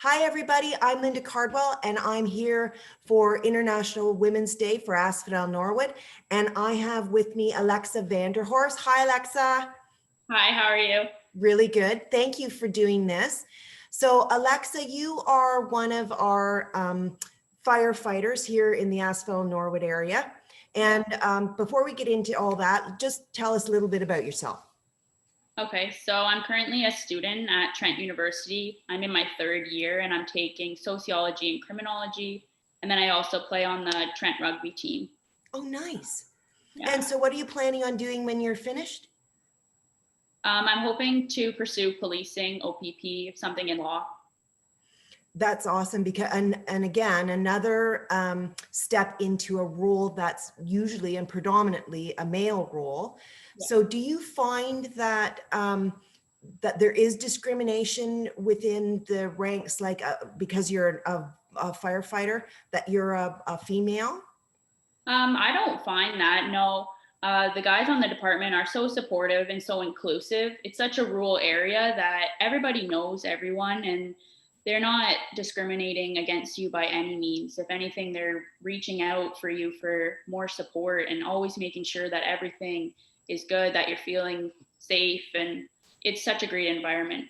Hi, everybody. I'm Linda Cardwell, and I'm here for International Women's Day for Asphodel-Norwood. And I have with me Alexa Vanderhorst. Hi, Alexa. Hi, how are you? Really good. Thank you for doing this. So, Alexa, you are one of our firefighters here in the Asphodel-Norwood area. And before we get into all that, just tell us a little bit about yourself. Okay, so I'm currently a student at Trent University. I'm in my third year and I'm taking sociology and criminology. And then I also play on the Trent rugby team. Oh, nice. Yeah. And so what are you planning on doing when you're finished? I'm hoping to pursue policing, OPP, something in law. That's awesome because, and again, another step into a role that's usually and predominantly a male role. Yeah. So do you find that that there is discrimination within the ranks, like because you're a firefighter, that you're a female? I don't find that, no. The guys on the department are so supportive and so inclusive. It's such a rural area that everybody knows everyone and they're not discriminating against you by any means. If anything, they're reaching out for you for more support and always making sure that everything is good, that you're feeling safe. And it's such a great environment.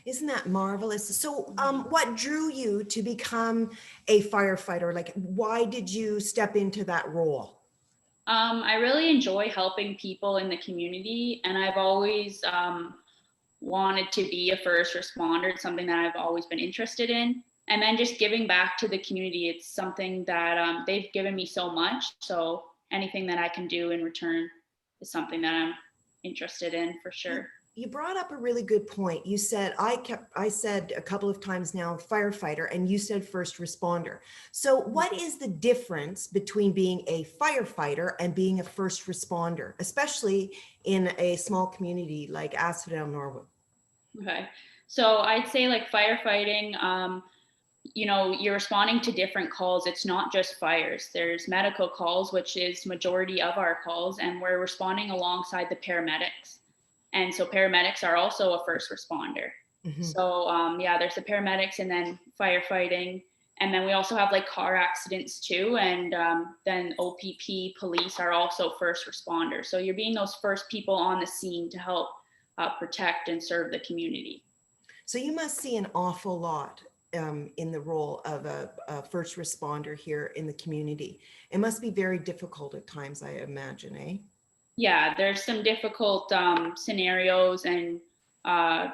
Isn't that marvelous? So what drew you to become a firefighter? Like, why did you step into that role? I really enjoy helping people in the community, and I've always wanted to be a first responder. It's something that I've always been interested in. And then just giving back to the community, it's something that they've given me so much. So anything that I can do in return is something that I'm interested in for sure. You brought up a really good point. You said, I said a couple of times now, firefighter, and you said first responder. So what is the difference between being a firefighter and being a first responder, especially in a small community like Asphodel-Norwood? Okay. So I'd say like firefighting, you're responding to different calls. It's not just fires. There's medical calls, which is majority of our calls, and we're responding alongside the paramedics. And so paramedics are also a first responder. Mm-hmm. So yeah, there's the paramedics and then firefighting. And then we also have like car accidents too. And then OPP police are also first responders. So you're being those first people on the scene to help protect and serve the community. So you must see an awful lot in the role of a first responder here in the community. It must be very difficult at times, I imagine, eh? Yeah, there's some difficult scenarios and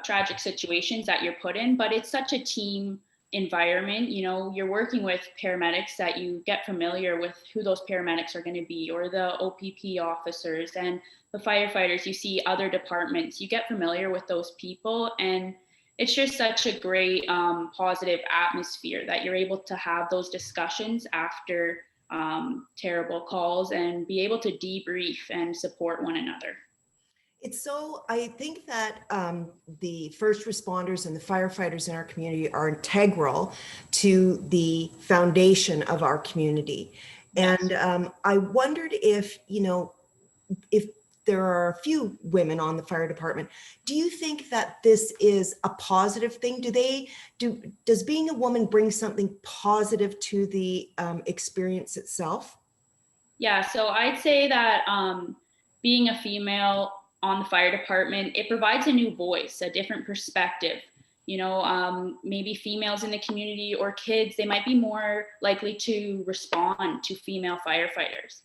tragic situations that you're put in, but it's such a team environment. You know, you're working with paramedics that you get familiar with who those paramedics are going to be, or the OPP officers and the firefighters. You see other departments, you get familiar with those people, and it's just such a great positive atmosphere that you're able to have those discussions after terrible calls and be able to debrief and support one another. It's so, I think that the first responders and the firefighters in our community are integral to the foundation of our community. Yes. And I wondered if, if there are a few women on the fire department, do you think that this is a positive thing? Does being a woman bring something positive to the experience itself? Yeah, so I'd say that being a female on the fire department, it provides a new voice, a different perspective. Maybe females in the community or kids, they might be more likely to respond to female firefighters.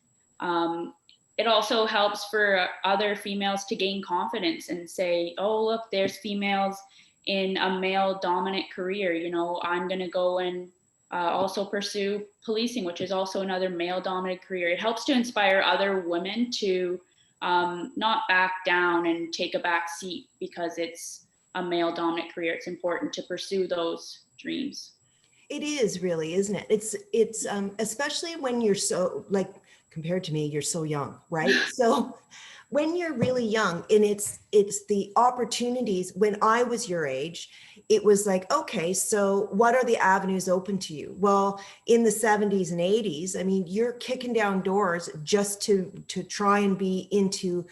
It also helps for other females to gain confidence and say, oh, look, there's females in a male dominant career. I'm going to go and also pursue policing, which is also another male dominant career. It helps to inspire other women to not back down and take a back seat because it's a male dominant career. It's important to pursue those dreams. It is really, isn't it? It's especially when you're so, like, compared to me, you're so young, right? So when you're really young, and it's the opportunities. When I was your age, it was like, okay, so what are the avenues open to you? Well, in the 70s and 80s, I mean, you're kicking down doors just to try and be into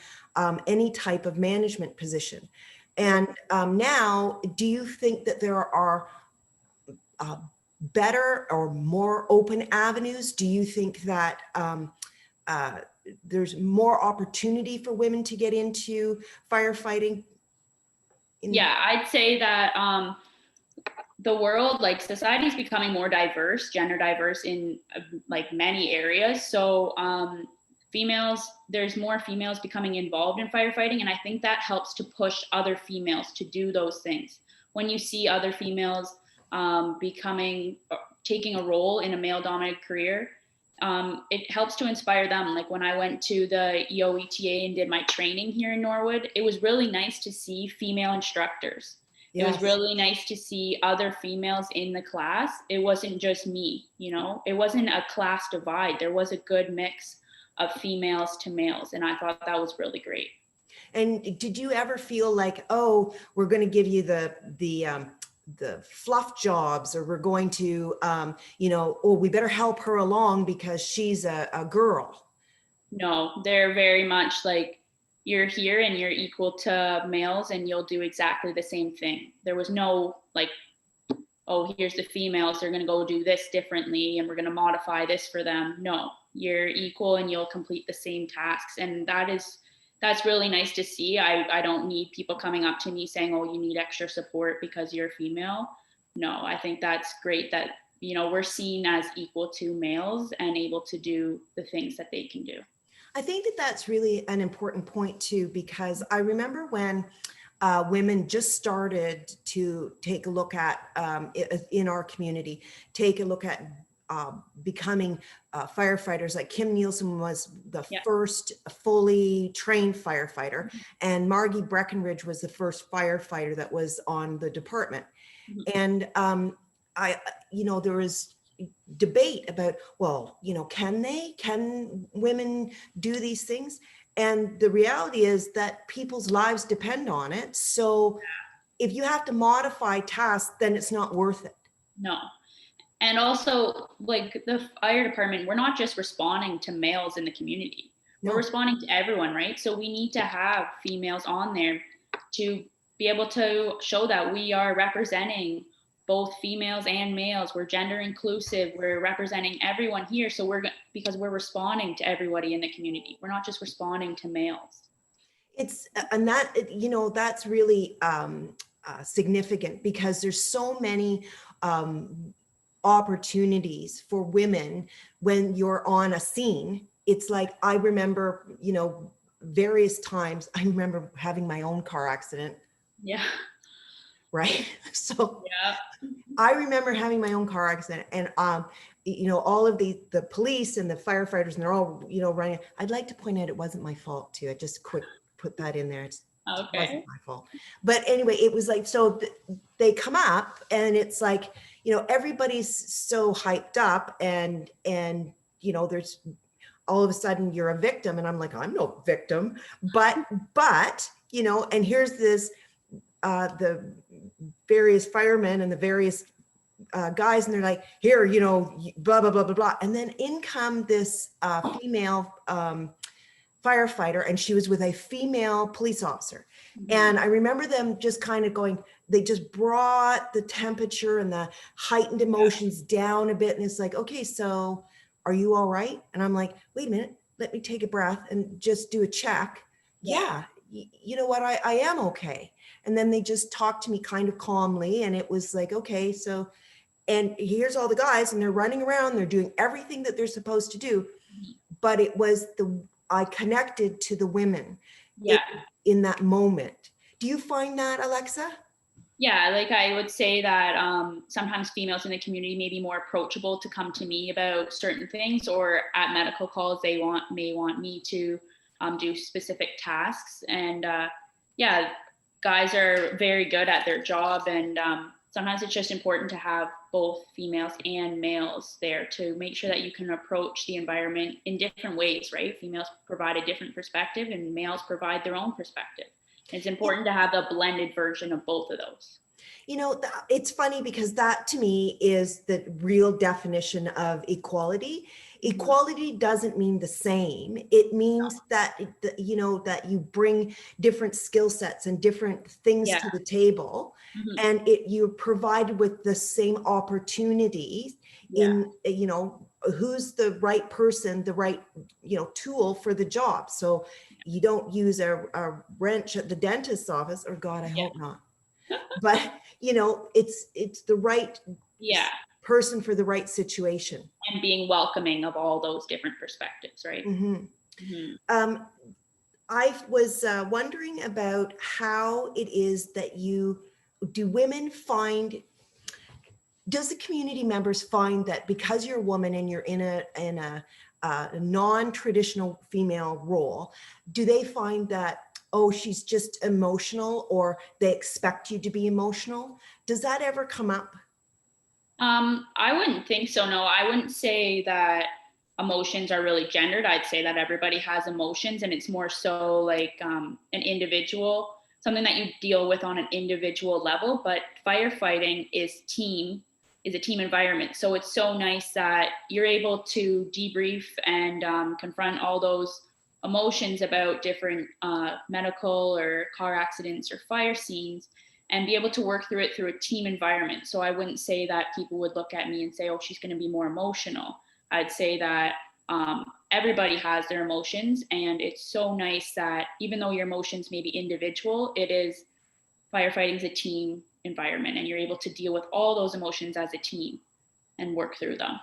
any type of management position. And now, do you think that there are better or more open avenues? Do you think that there's more opportunity for women to get into firefighting? Yeah, I'd say that the world, like society, is becoming more diverse, gender diverse in like many areas. So females, there's more females becoming involved in firefighting, and I think that helps to push other females to do those things. When you see other females taking a role in a male dominated career, it helps to inspire them. Like when I went to the EOETA and did my training here in Norwood, it was really nice to see female instructors. It was Yes. really nice to see other females in the class. It wasn't just me, it wasn't a class divide. There was a good mix of females to males, and I thought that was really great. And did you ever feel like, oh, we're going to give you the fluff jobs, or we're going to, oh, we better help her along because she's a girl? No, they're very much like, you're here and you're equal to males and you'll do exactly the same thing. There was no like, oh, here's the females, they're going to go do this differently and we're going to modify this for them. No, you're equal and you'll complete the same tasks. And that's really nice to see. I don't need people coming up to me saying, oh, you need extra support because you're female. No, I think that's great that, we're seen as equal to males and able to do the things that they can do. I think that that's really an important point too, because I remember when women just started to take a look at, in our community, take a look at becoming firefighters. Like Kim Nielsen was the first fully trained firefighter, and Margie Breckenridge was the first firefighter that was on the department. And there was debate about, well, can women do these things? And the reality is that people's lives depend on it. So if you have to modify tasks, then it's not worth it. No. And also, like the fire department, we're not just responding to males in the community. We're responding to everyone, right? So we need to have females on there to be able to show that we are representing both females and males. We're gender inclusive. We're representing everyone here. So because we're responding to everybody in the community. We're not just responding to males. That's really significant, because there's so many opportunities for women when you're on a scene. It's like, I remember, various times, I remember having my own car accident. Yeah. Right. So I remember having my own car accident, and all of the police and the firefighters, and they're all, running. I'd like to point out it wasn't my fault too. I just put that in there. It wasn't my fault. But anyway, it was like, so they come up and it's like, everybody's so hyped up, and there's all of a sudden you're a victim, and I'm like, I'm no victim, but and here's this, the various firemen and the various guys, and they're like, here, blah, blah, blah, blah, blah. And then in come this female firefighter, and she was with a female police officer. And I remember them just kind of going, they just brought the temperature and the heightened emotions down a bit. And it's like, okay, so are you all right? And I'm like, wait a minute, let me take a breath and just do a check. Yeah. You know what? I am okay. And then they just talked to me kind of calmly. And it was like, okay, so, and here's all the guys, and they're running around, they're doing everything that they're supposed to do. But it was I connected to the women in that moment. Do you find that, Alexa? Yeah, like I would say that sometimes females in the community may be more approachable to come to me about certain things, or at medical calls, they may want me to do specific tasks. And guys are very good at their job, and sometimes it's just important to have both females and males there to make sure that you can approach the environment in different ways, right? Females provide a different perspective and males provide their own perspective. It's important to have a blended version of both of those. It's funny, because that to me is the real definition of equality, Equality doesn't mean the same. It means that, you know, that you bring different skill sets and different things Yeah. to the table, Mhm. and you're provided with the same opportunities Yeah. in, you know, who's the right person, the right, you know, tool for the job. So you don't use a wrench at the dentist's office, or God, I Yeah. hope not. But, you know, it's the right Yeah. person for the right situation. And being welcoming of all those different perspectives, right? Mhm. Mhm. I was wondering about how it is that do women find, does the community members find that because you're a woman and you're in a non-traditional female role, do they find that, oh, she's just emotional, or they expect you to be emotional? Does that ever come up? I wouldn't think so. No, I wouldn't say that emotions are really gendered. I'd say that everybody has emotions, and it's more so like an individual, something that you deal with on an individual level. But firefighting is a team environment. So it's so nice that you're able to debrief and confront all those emotions about different medical or car accidents or fire scenes, and be able to work through it through a team environment. So I wouldn't say that people would look at me and say, oh, she's going to be more emotional. I'd say that everybody has their emotions. And it's so nice that even though your emotions may be individual, it is, firefighting is a team environment, and you're able to deal with all those emotions as a team and work through them.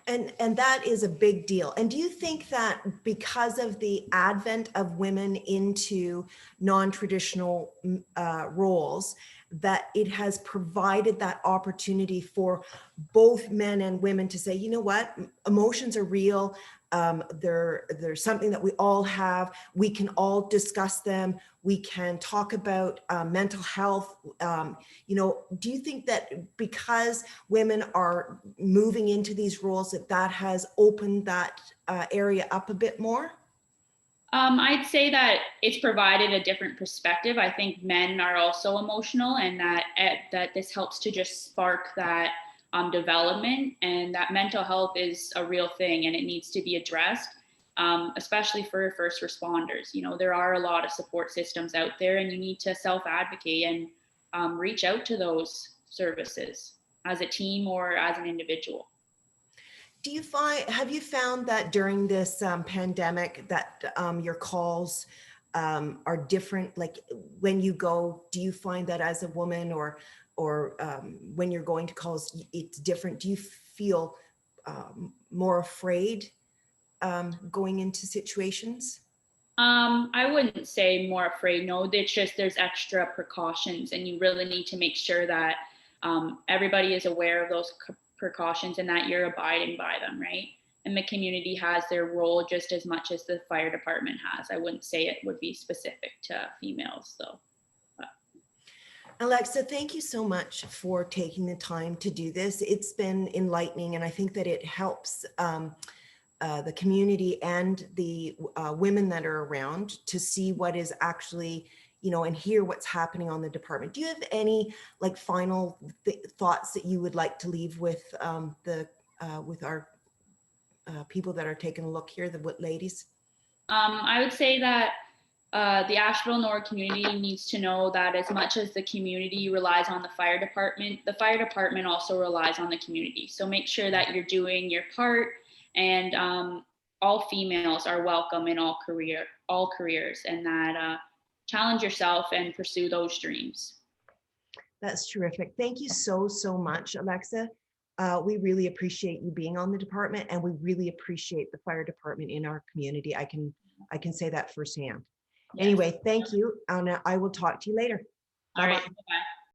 And that is a big deal. And do you think that because of the advent of women into non-traditional roles, that it has provided that opportunity for both men and women to say, you know what, emotions are real. They're something that we all have. We can all discuss them. We can talk about mental health. You know, do you think that because women are moving into these roles, that has opened that area up a bit more? I'd say that it's provided a different perspective. I think men are also emotional, and that this helps to just spark that development, and that mental health is a real thing, and it needs to be addressed, especially for first responders. You know, there are a lot of support systems out there, and you need to self-advocate and reach out to those services as a team or as an individual. Do you find, have you found that during this pandemic that your calls are different? Like when you go, do you find that as a woman, or when you're going to calls, it's different? Do you feel more afraid going into situations? I wouldn't say more afraid. No, it's just there's extra precautions, and you really need to make sure that everybody is aware of those precautions and that you're abiding by them, right? And the community has their role just as much as the fire department has. I wouldn't say it would be specific to females, though. But Alexa, thank you so much for taking the time to do this. It's been enlightening, and I think that it helps the community and the women that are around to see what is actually, you know, and hear what's happening on the department. Do you have any like final thoughts that you would like to leave with with our people that are taking a look here, the ladies? I would say that the Asphodel-Norwood community needs to know that as much as the community relies on the fire department also relies on the community. So make sure that you're doing your part, and all females are welcome in all careers, and that challenge yourself and pursue those dreams. That's terrific. Thank you so, so much, Alexa. We really appreciate you being on the department, and we really appreciate the fire department in our community. I can say that firsthand. Yes. Anyway, thank you, and I will talk to you later. All right. Bye-bye. Bye-bye.